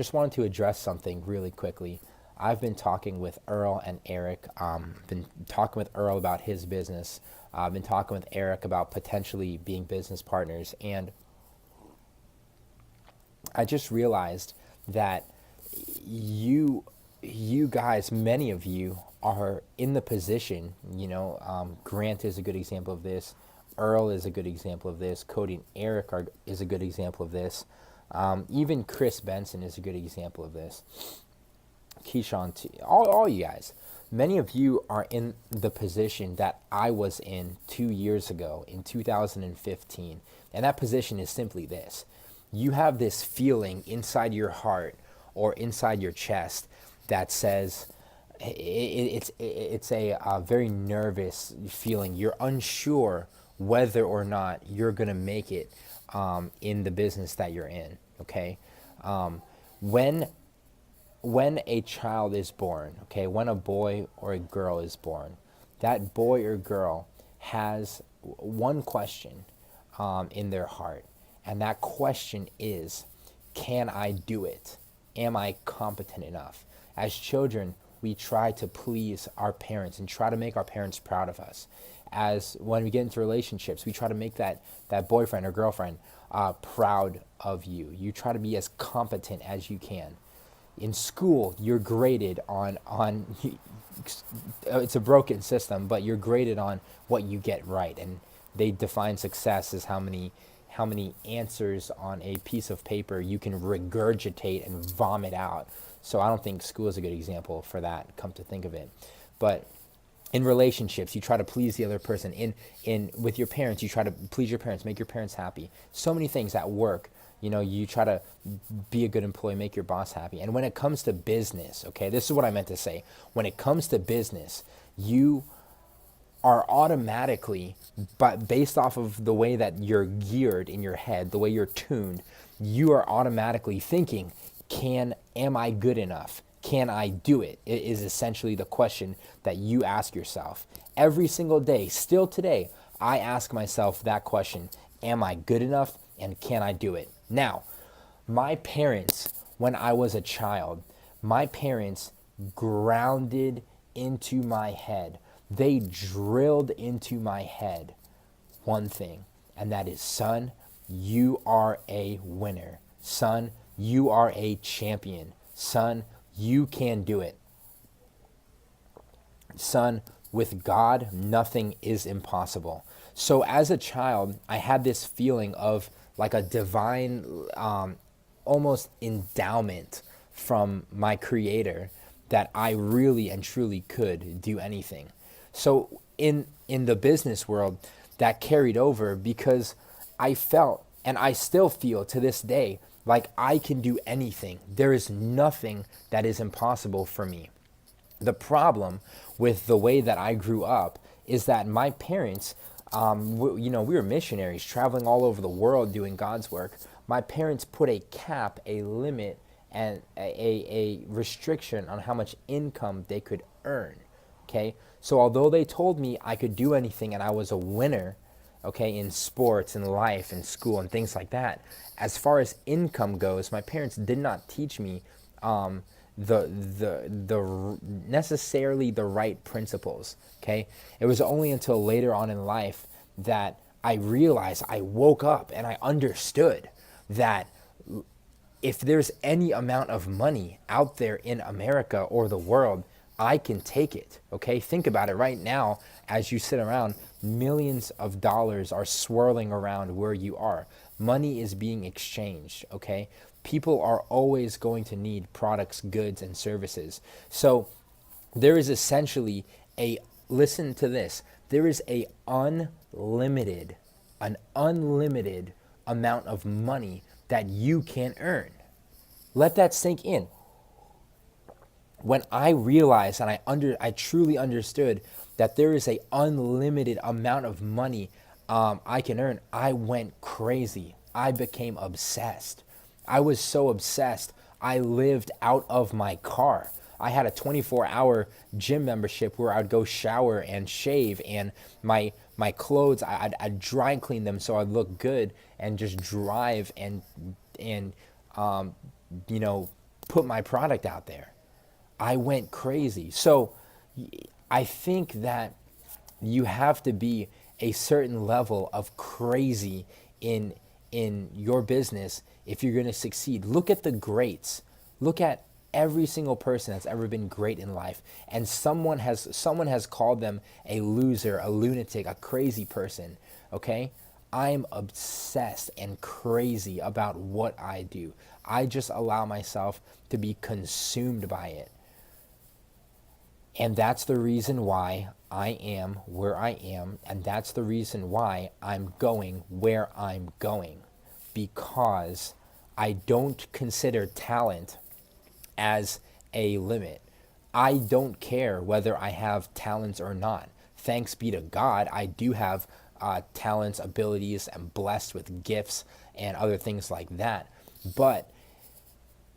just wanted to address something really quickly. I've been talking with Earl and Eric. Been talking with Earl about his business. I've been talking with Eric about potentially being business partners, and I just realized that you you guys, many of you, are in the position. Grant is a good example of this. Earl is a good example of this. Cody and Eric is a good example of this. Even Chris Benson is a good example of this. Keyshawn, all you guys. Many of you are in the position that I was in 2 years ago in 2015. And that position is simply this. You have this feeling inside your heart or inside your chest that says, it's a very nervous feeling. You're unsure whether or not you're going to make it in the business that you're in, okay? When a child is born, okay, when a boy or a girl is born, that boy or girl has one question in their heart, and that question is, can I do it? Am I competent enough? As children, we try to please our parents and try to make our parents proud of us. As when we get into relationships, we try to make that boyfriend or girlfriend proud of you. You try to be as competent as you can. In school, you're graded on it's a broken system, but you're graded on what you get right, and they define success as how many answers on a piece of paper you can regurgitate and vomit out. So I don't think school is a good example for that, come to think of it. But in relationships, you try to please the other person. In with your parents, you try to please your parents, make your parents happy. So many things at work. You try to be a good employee, make your boss happy. And when it comes to business, okay, this is what I meant to say. When it comes to business, you are automatically, but based off of the way that you're geared in your head, the way you're tuned, you are automatically thinking, am I good enough? Can I do it? It is essentially the question that you ask yourself. Every single day, still today, I ask myself that question. Am I good enough and can I do it? Now, my parents, when I was a child, my parents grounded into my head. They drilled into my head one thing, and that is, son, you are a winner. Son, you are a champion. Son, you can do it. Son, with God, nothing is impossible. So as a child, I had this feeling of like a divine almost endowment from my creator that I really and truly could do anything. So in the business world, that carried over because I felt, and I still feel to this day, like I can do anything. There is nothing that is impossible for me. The problem with the way that I grew up is that my parents, we were missionaries traveling all over the world doing God's work. My parents put a cap, a limit, and a restriction on how much income they could earn. Okay, so although they told me I could do anything and I was a winner, okay, in sports and life and school and things like that, as far as income goes, my parents did not teach me the necessarily the right principles. Okay, it was only until later on in life that I realized, I woke up and I understood that if there's any amount of money out there in America or the world, I can take it. Okay, think about it right now. As you sit around, millions of dollars are swirling around where you are. Money is being exchanged. Okay, people are always going to need products, goods, and services. So there is essentially listen to this, there is an unlimited amount of money that you can earn. Let that sink in. When I realized and I truly understood that there is an unlimited amount of money I can earn, I went crazy. I became obsessed. I was so obsessed, I lived out of my car. I had a 24-hour gym membership where I'd go shower and shave, and my clothes, I'd dry clean them so I'd look good, and just drive and put my product out there. I went crazy. So I think that you have to be a certain level of crazy in your business if you're going to succeed. Look at the greats. Look at every single person that's ever been great in life, and someone has called them a loser, a lunatic, a crazy person. Okay? I'm obsessed and crazy about what I do. I just allow myself to be consumed by it. And that's the reason why I am where I am, and that's the reason why I'm going where I'm going. Because I don't consider talent as a limit. I don't care whether I have talents or not. Thanks be to God, I do have talents, abilities, and blessed with gifts and other things like that. But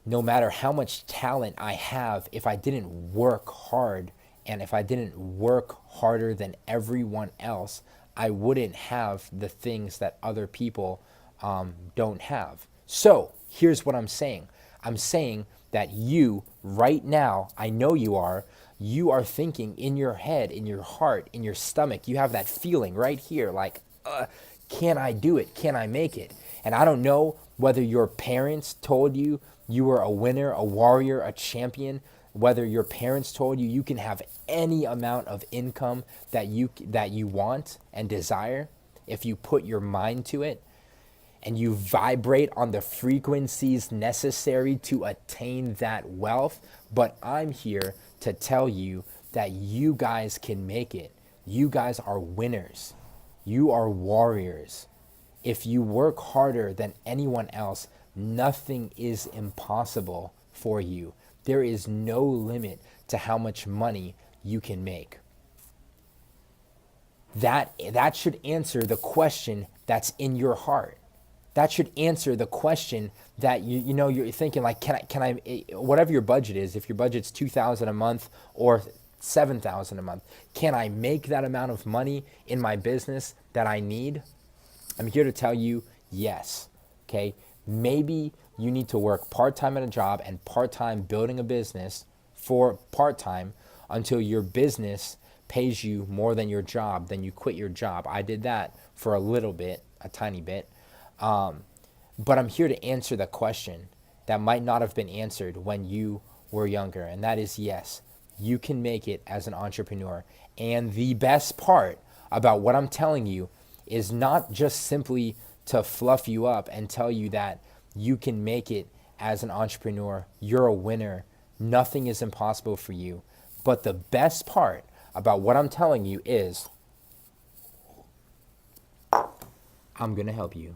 no matter how much talent I have, if I didn't work hard and if I didn't work harder than everyone else, I wouldn't have the things that other people don't have. So here's what I'm saying. I'm saying that you, right now, I know you are thinking in your head, in your heart, in your stomach, you have that feeling right here, like, can I do it? Can I make it? And I don't know whether your parents told you you were a winner, a warrior, a champion, whether your parents told you you can have any amount of income that you want and desire if you put your mind to it and you vibrate on the frequencies necessary to attain that wealth. But I'm here to tell you that you guys can make it. You guys are winners. You are warriors. If you work harder than anyone else, nothing is impossible for you. There is no limit to how much money you can make. That should answer the question that's in your heart. That should answer the question that you're thinking, like, can I whatever your budget is, if your budget's $2,000 a month or $7,000 a month, can I make that amount of money in my business that I need? I'm here to tell you, yes. Okay? Maybe you need to work part-time at a job and part-time building a business for part-time until your business pays you more than your job, then you quit your job. I did that for a little bit, a tiny bit. But I'm here to answer the question that might not have been answered when you were younger, and that is, yes, you can make it as an entrepreneur. And the best part about what I'm telling you is not just simply to fluff you up and tell you that you can make it as an entrepreneur, you're a winner, nothing is impossible for you. But the best part about what I'm telling you is I'm going to help you.